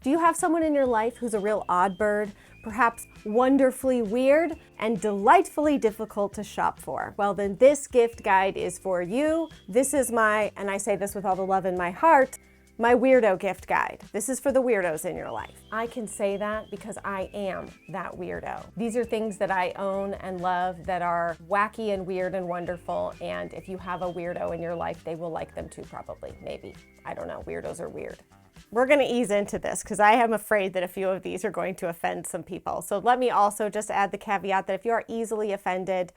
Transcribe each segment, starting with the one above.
Do you have someone in your life who's a real odd bird, perhaps wonderfully weird and delightfully difficult to shop for? Well, then this gift guide is for you. This is my, and I say this with all the love in my heart, my weirdo gift guide. This is for the weirdos in your life. I can say that because I am that weirdo. These are things that I own and love that are wacky and weird and wonderful. And if you have a weirdo in your life, they will like them too, probably, maybe. I don't know, weirdos are weird. We're gonna ease into this because I am afraid that a few of these are going to offend some people. So let me also just add the caveat that if you are easily offended,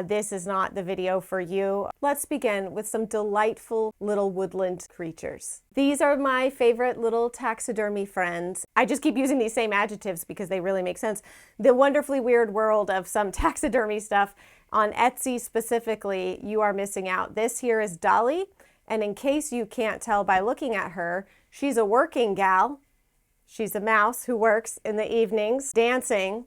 this is not the video for you. Let's begin with some delightful little woodland creatures. These are my favorite little taxidermy friends. I just keep using these same adjectives because they really make sense. The wonderfully weird world of some taxidermy stuff on Etsy specifically, you are missing out. This here is Dolly. And in case you can't tell by looking at her, she's a working gal. She's a mouse who works in the evenings dancing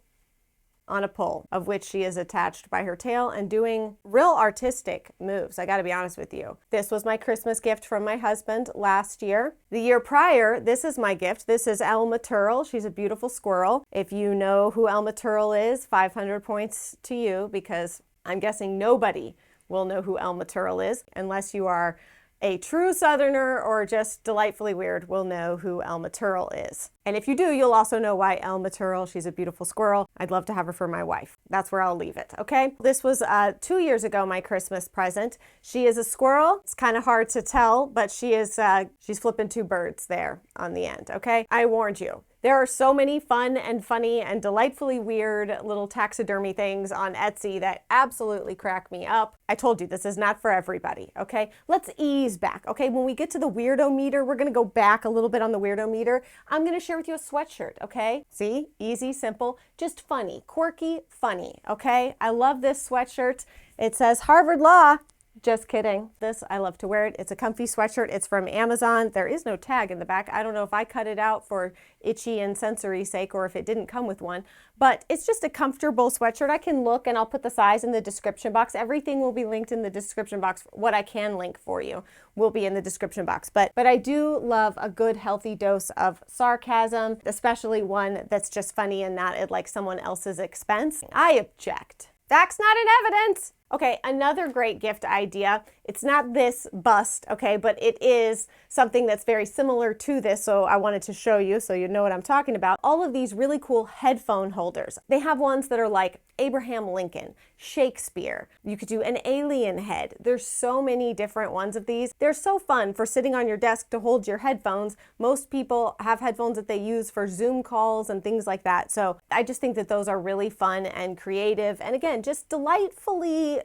on a pole, of which she is attached by her tail and doing real artistic moves. I gotta be honest with you. This was my Christmas gift from my husband last year. The year prior, this is my gift. This is Elma Turl. She's a beautiful squirrel. If you know who Elma Turl is, 500 points to you, because I'm guessing nobody will know who Elma Turl is unless you are a true Southerner or just delightfully weird will know who Elma Turl is. And if you do, you'll also know why Elma Turl, she's a beautiful squirrel. I'd love to have her for my wife. That's where I'll leave it, okay? This was 2 years ago, my Christmas present. She is a squirrel. It's kind of hard to tell, but she is, she's flipping two birds there on the end, okay? I warned you. There are so many fun and funny and delightfully weird little taxidermy things on Etsy that absolutely crack me up. I told you this is not for everybody, okay? Let's ease back, okay? When we get to the weirdo meter, we're gonna go back a little bit on the weirdo meter. I'm gonna share with you a sweatshirt, okay? See, easy, simple, just funny, quirky, funny, okay? I love this sweatshirt. It says Harvard Law. Just kidding. This, I love to wear it. It's a comfy sweatshirt. It's from Amazon. There is no tag in the back. I don't know if I cut it out for itchy and sensory sake or if it didn't come with one, but it's just a comfortable sweatshirt. I can look and I'll put the size in the description box. Everything will be linked in the description box. What I can link for you will be in the description box. But I do love a good healthy dose of sarcasm, especially one that's just funny and not at like someone else's expense. I object. Facts not in evidence. Okay, another great gift idea. It's not this bust, okay, but it is something that's very similar to this, so I wanted to show you so you know what I'm talking about. All of these really cool headphone holders. They have ones that are like Abraham Lincoln, Shakespeare. You could do an alien head. There's so many different ones of these. They're so fun for sitting on your desk to hold your headphones. Most people have headphones that they use for Zoom calls and things like that. So I just think that those are really fun and creative. And again, just delightfully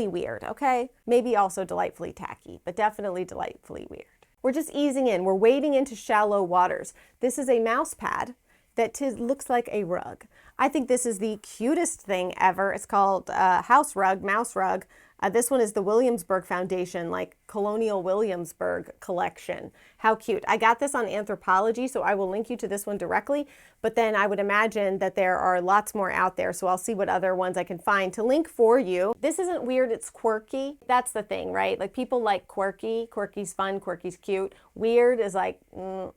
weird, okay? Maybe also delightfully tacky, but definitely delightfully weird. We're just easing in. We're wading into shallow waters. This is a mouse pad that looks like a rug. I think this is the cutest thing ever. It's called house rug, mouse rug. This one is the Williamsburg Foundation, like Colonial Williamsburg collection. How cute. I got this on Anthropology, so I will link you to this one directly, but then I would imagine that there are lots more out there, so I'll see what other ones I can find to link for you. This isn't weird, it's quirky. That's the thing, right? Like people like quirky. Quirky's fun, quirky's cute. Weird is like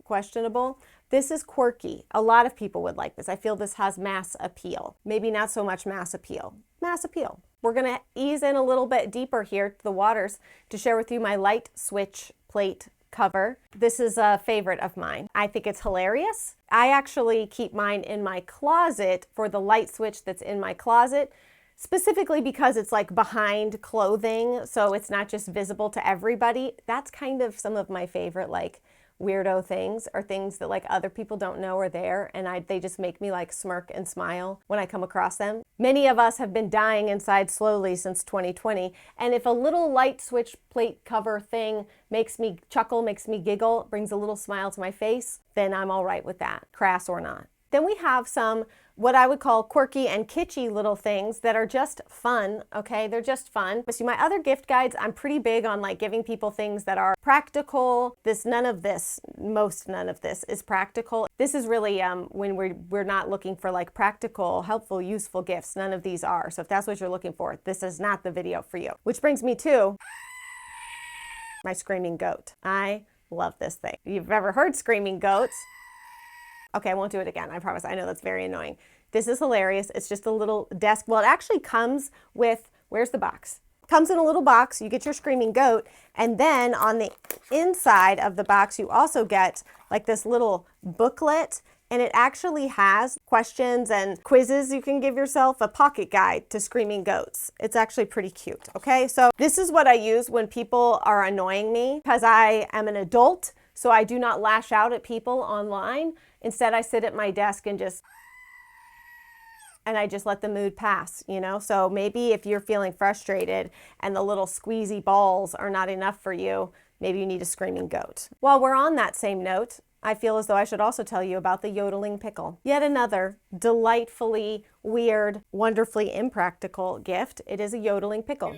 questionable. This is quirky. A lot of people would like this. I feel this has mass appeal. Maybe not so much mass appeal. Mass appeal. We're gonna ease in a little bit deeper here to the waters to share with you my light switch plate cover. This is a favorite of mine. I think it's hilarious. I actually keep mine in my closet for the light switch that's in my closet, specifically because it's like behind clothing, so it's not just visible to everybody. That's kind of some of my favorite like weirdo things, or things that like other people don't know are there, and they just make me like smirk and smile when I come across them. Many of us have been dying inside slowly since 2020, and if a little light switch plate cover thing makes me chuckle, makes me giggle, brings a little smile to my face, then I'm all right with that, crass or not. Then we have some what I would call quirky and kitschy little things that are just fun, okay? They're just fun. But see, my other gift guides, I'm pretty big on like giving people things that are practical. Most none of this is practical. This is really when we're not looking for like practical, helpful, useful gifts. None of these are. So if that's what you're looking for, this is not the video for you. Which brings me to my screaming goat. I love this thing. You've ever heard screaming goats? Okay, I won't do it again, I promise. I know that's very annoying. This is hilarious. It's just a little desk. Well, it actually comes with, where's the box? Comes in a little box. You get your screaming goat, and then on the inside of the box you also get like this little booklet, and it actually has questions and quizzes you can give yourself, a pocket guide to screaming goats. It's actually pretty cute. Okay, so this is what I use when people are annoying me, because I am an adult, so I do not lash out at people online. Instead, I sit at my desk and I just let the mood pass, you know? So maybe if you're feeling frustrated and the little squeezy balls are not enough for you, maybe you need a screaming goat. While we're on that same note, I feel as though I should also tell you about the yodeling pickle. Yet another delightfully weird, wonderfully impractical gift. It is a yodeling pickle.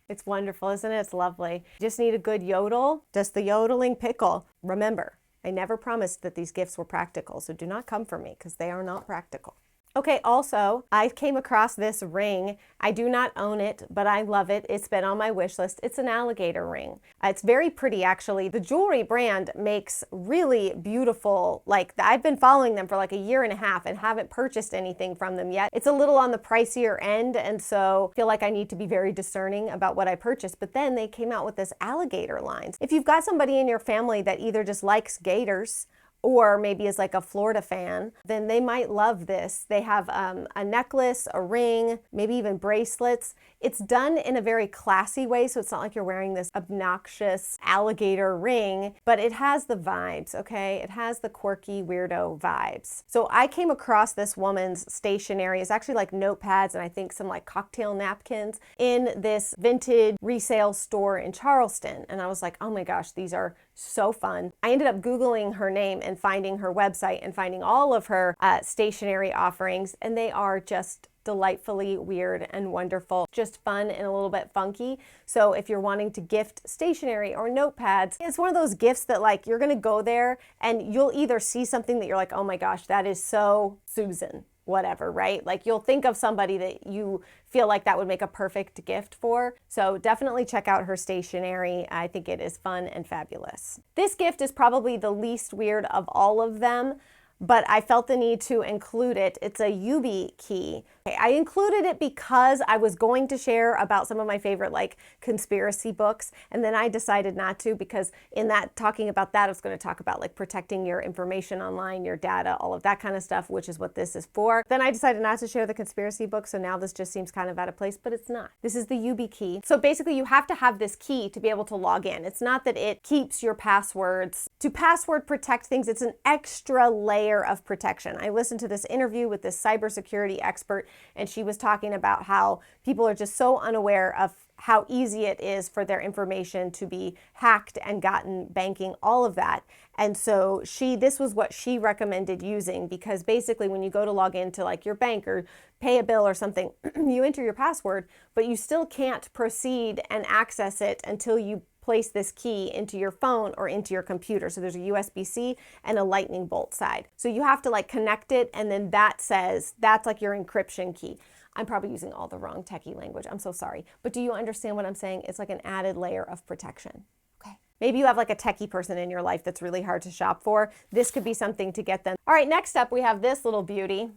It's wonderful, isn't it? It's lovely. You just need a good yodel, just the yodeling pickle. Remember, I never promised that these gifts were practical, so do not come for me because they are not practical. Okay, also, I came across this ring. I do not own it, but I love it. It's been on my wish list. It's an alligator ring. It's very pretty, actually. The jewelry brand makes really beautiful, like, I've been following them for like a year and a half and haven't purchased anything from them yet. It's a little on the pricier end, and so I feel like I need to be very discerning about what I purchase. But then they came out with this alligator line. If you've got somebody in your family that either just likes gators, or maybe is like a Florida fan, then they might love this. They have a necklace, a ring, maybe even bracelets. It's done in a very classy way, so it's not like you're wearing this obnoxious alligator ring, but it has the vibes, okay? It has the quirky weirdo vibes. So I came across this woman's stationery. It's actually like notepads and I think some like cocktail napkins in this vintage resale store in Charleston. And I was like, oh my gosh, these are so fun. I ended up Googling her name and finding her website and finding all of her stationery offerings, and they are just delightfully weird and wonderful, just fun and a little bit funky. So if you're wanting to gift stationery or notepads, it's one of those gifts that like you're gonna go there and you'll either see something that you're like, oh my gosh, that is so Susan, whatever, right? Like you'll think of somebody that you feel like that would make a perfect gift for. So definitely check out her stationery. I think it is fun and fabulous. This gift is probably the least weird of all of them, but I felt the need to include it. It's a Yubi key. I included it because I was going to share about some of my favorite like conspiracy books, and then I decided not to, because in that talking about that I was going to talk about like protecting your information online, your data, all of that kind of stuff, which is what this is for. Then I decided not to share the conspiracy book, so now this just seems kind of out of place, but it's not. This is the Yubi key. So basically you have to have this key to be able to log in. It's not that it keeps your passwords. To password protect things, it's an extra layer of protection. I listened to this interview with this cybersecurity expert, and she was talking about how people are just so unaware of how easy it is for their information to be hacked and gotten, banking, all of that. And so this was what she recommended using, because basically when you go to log into like your bank or pay a bill or something, you enter your password, but you still can't proceed and access it until you place this key into your phone or into your computer. So there's a USB-C and a lightning bolt side. So you have to like connect it, and then that's like your encryption key. I'm probably using all the wrong techie language. I'm so sorry. But do you understand what I'm saying? It's like an added layer of protection. Okay. Maybe you have like a techie person in your life that's really hard to shop for. This could be something to get them. All right, next up we have this little beauty,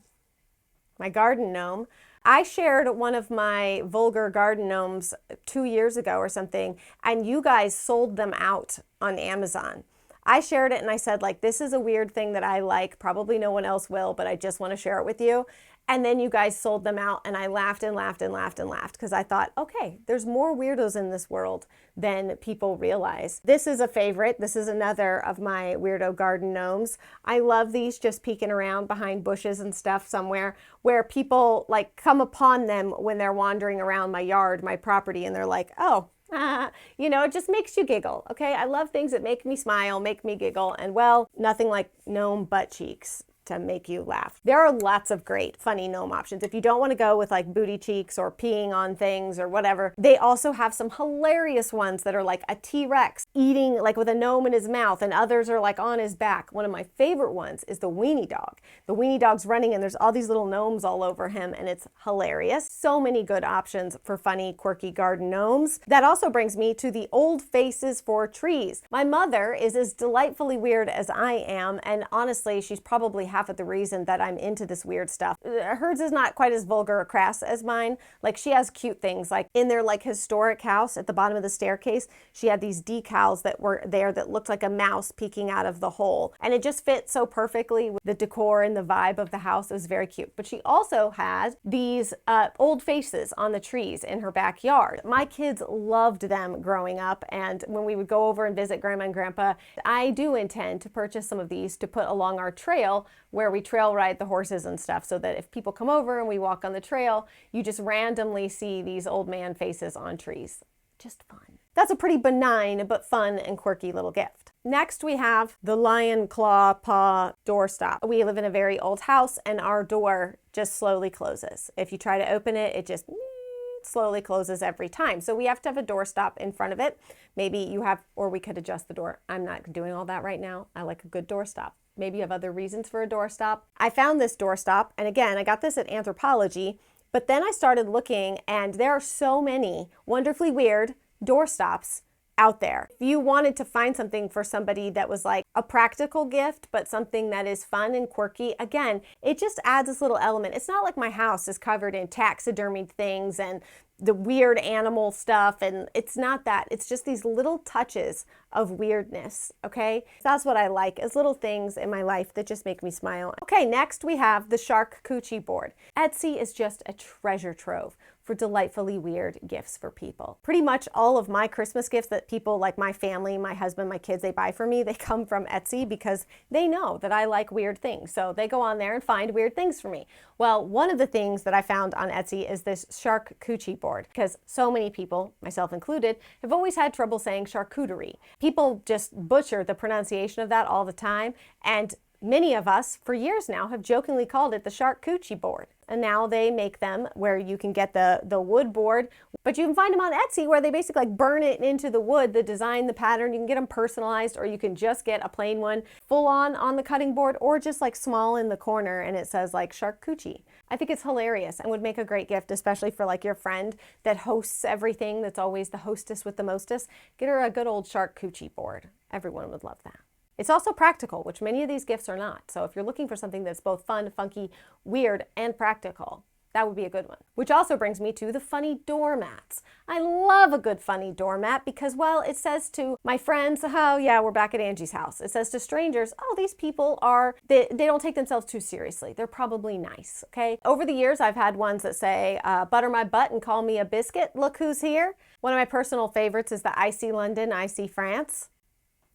my garden gnome. I shared one of my vulgar garden gnomes 2 years ago or something, and you guys sold them out on Amazon. I shared it and I said, like, this is a weird thing that I like. Probably no one else will, but I just want to share it with you. And then you guys sold them out, and I laughed and laughed and laughed and laughed because I thought, okay, there's more weirdos in this world than people realize. This is a favorite. This is another of my weirdo garden gnomes. I love these just peeking around behind bushes and stuff somewhere where people like come upon them when they're wandering around my yard, my property, and they're like, oh, you know, it just makes you giggle, okay? I love things that make me smile, make me giggle, and well, nothing like gnome butt cheeks to make you laugh. There are lots of great funny gnome options. If you don't want to go with like booty cheeks or peeing on things or whatever, they also have some hilarious ones that are like a T-Rex eating, like with a gnome in his mouth, and others are like on his back. One of my favorite ones is the weenie dog. The weenie dog's running and there's all these little gnomes all over him, and it's hilarious. So many good options for funny, quirky garden gnomes. That also brings me to the old faces for trees. My mother is as delightfully weird as I am, and honestly, she's probably half of the reason that I'm into this weird stuff. Hers is not quite as vulgar or crass as mine. Like, she has cute things, like in their like historic house at the bottom of the staircase, she had these decals that were there that looked like a mouse peeking out of the hole, and it just fit so perfectly with the decor and the vibe of the house. It was very cute. But she also had these old faces on the trees in her backyard. My kids loved them growing up, and when we would go over and visit Grandma and Grandpa, I do intend to purchase some of these to put along our trail where we trail ride the horses and stuff, so that if people come over and we walk on the trail, you just randomly see these old man faces on trees. Just fun. That's a pretty benign but fun and quirky little gift. Next, we have the lion claw paw doorstop. We live in a very old house, and our door just slowly closes. If you try to open it, it just slowly closes every time. So we have to have a doorstop in front of it. Maybe you have, or we could adjust the door. I'm not doing all that right now. I like a good doorstop. Maybe you have other reasons for a doorstop. I found this doorstop, and again, I got this at Anthropologie, but then I started looking, and there are so many wonderfully weird doorstops out there. If you wanted to find something for somebody that was like a practical gift, but something that is fun and quirky, again, it just adds this little element. It's not like my house is covered in taxidermied things and the weird animal stuff, and it's not that. It's just these little touches of weirdness, okay? That's what I like, is little things in my life that just make me smile. Okay, next we have the charcuterie board. Etsy is just a treasure trove for delightfully weird gifts for people. Pretty much all of my Christmas gifts that people like my family, my husband, my kids, they buy for me, they come from Etsy because they know that I like weird things. So they go on there and find weird things for me. Well, one of the things that I found on Etsy is this charcuterie board, because so many people, myself included, have always had trouble saying charcuterie. People just butcher the pronunciation of that all the time, and many of us for years now have jokingly called it the charcuterie board. And now they make them where you can get the wood board, but you can find them on Etsy where they basically like burn it into the wood, the design, the pattern. You can get them personalized, or you can just get a plain one full on the cutting board, or just like small in the corner and it says like charcuterie. I think it's hilarious and would make a great gift, especially for like your friend that hosts everything, that's always the hostess with the mostest. Get her a good old charcuterie board. Everyone would love that. It's also practical, which many of these gifts are not. So if you're looking for something that's both fun, funky, weird, and practical, that would be a good one. Which also brings me to the funny doormats. I love a good funny doormat because, well, it says to my friends, oh yeah, we're back at Angie's house. It says to strangers, oh, these people they don't take themselves too seriously. They're probably nice, okay? Over the years, I've had ones that say, butter my butt and call me a biscuit. Look who's here. One of my personal favorites is the I see London, I see France.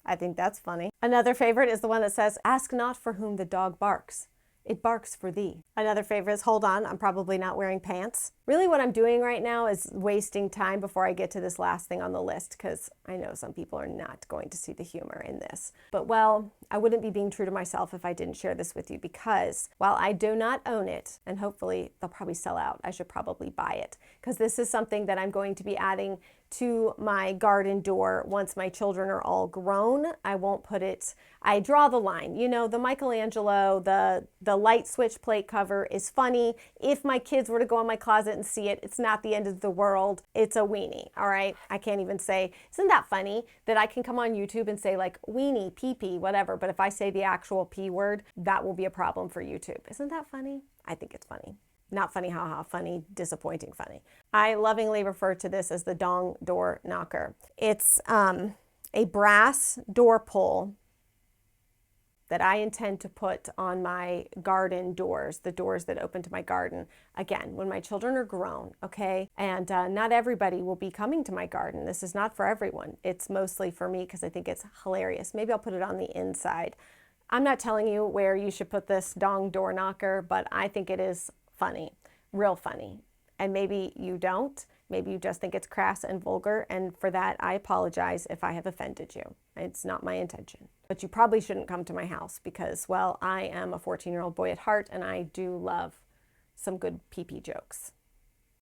I think that's funny. Another favorite is the one that says, ask not for whom the dog barks. It barks for thee. Another favorite is, hold on, I'm probably not wearing pants. Really what I'm doing right now is wasting time before I get to this last thing on the list, because I know some people are not going to see the humor in this. But well, I wouldn't be being true to myself if I didn't share this with you, because while I do not own it, and hopefully they'll probably sell out, I should probably buy it, because this is something that I'm going to be adding to my garden door once my children are all grown. I won't put it, I draw the line. You know, the Michelangelo, the light switch plate cover is funny. If my kids were to go in my closet and see it, it's not the end of the world. It's a weenie, all right? I can't even say, isn't that funny that I can come on YouTube and say like weenie, pee-pee, whatever, but if I say the actual P word, that will be a problem for YouTube. Isn't that funny? I think it's funny. Not funny, haha, funny, disappointing funny. I lovingly refer to this as the dong door knocker. It's a brass door pull that I intend to put on my garden doors, the doors that open to my garden. Again, when my children are grown, okay? And not everybody will be coming to my garden. This is not for everyone. It's mostly for me because I think it's hilarious. Maybe I'll put it on the inside. I'm not telling you where you should put this dong door knocker, but I think it is funny, real funny. And maybe you don't. Maybe you just think it's crass and vulgar, and for that, I apologize if I have offended you. It's not my intention. But you probably shouldn't come to my house because, well, I am a 14-year-old boy at heart, and I do love some good pee-pee jokes.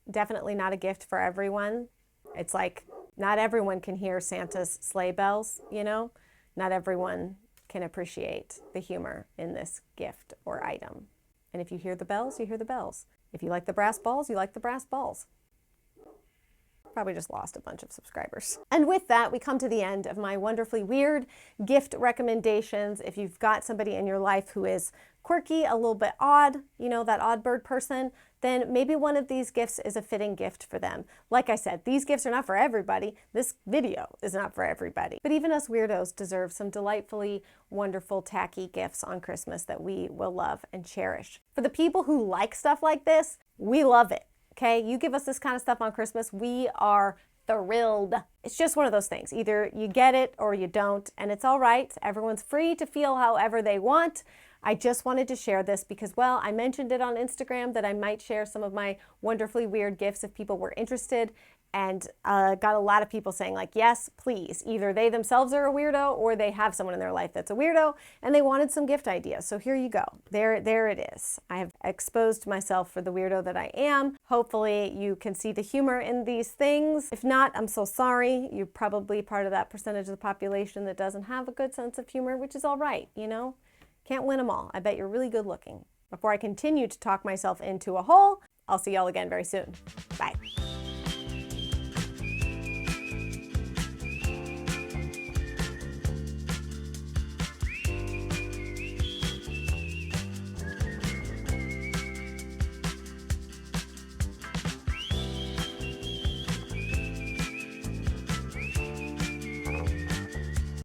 Definitely not a gift for everyone. It's like Not everyone can hear Santa's sleigh bells, you know? Not everyone can appreciate the humor in this gift or item. And if you hear the bells, you hear the bells. If you like the brass balls, you like the brass balls. Probably just lost a bunch of subscribers. And with that, we come to the end of my wonderfully weird gift recommendations. If you've got somebody in your life who is quirky, a little bit odd, you know, that odd bird person, then maybe one of these gifts is a fitting gift for them. Like I said, these gifts are not for everybody. This video is not for everybody. But even us weirdos deserve some delightfully wonderful, tacky gifts on Christmas that we will love and cherish. For the people who like stuff like this, we love it. Okay, you give us this kind of stuff on Christmas, we are thrilled. It's just one of those things. Either you get it or you don't, and it's all right. Everyone's free to feel however they want. I just wanted to share this because, well, I mentioned it on Instagram that I might share some of my wonderfully weird gifts if people were interested, and got a lot of people saying like, yes, please. Either they themselves are a weirdo or they have someone in their life that's a weirdo and they wanted some gift ideas. So here you go. There it is. I have exposed myself for the weirdo that I am. Hopefully you can see the humor in these things. If not, I'm so sorry. You're probably part of that percentage of the population that doesn't have a good sense of humor, which is all right, you know? Can't win them all. I bet you're really good looking. Before I continue to talk myself into a hole, I'll see y'all again very soon. Bye.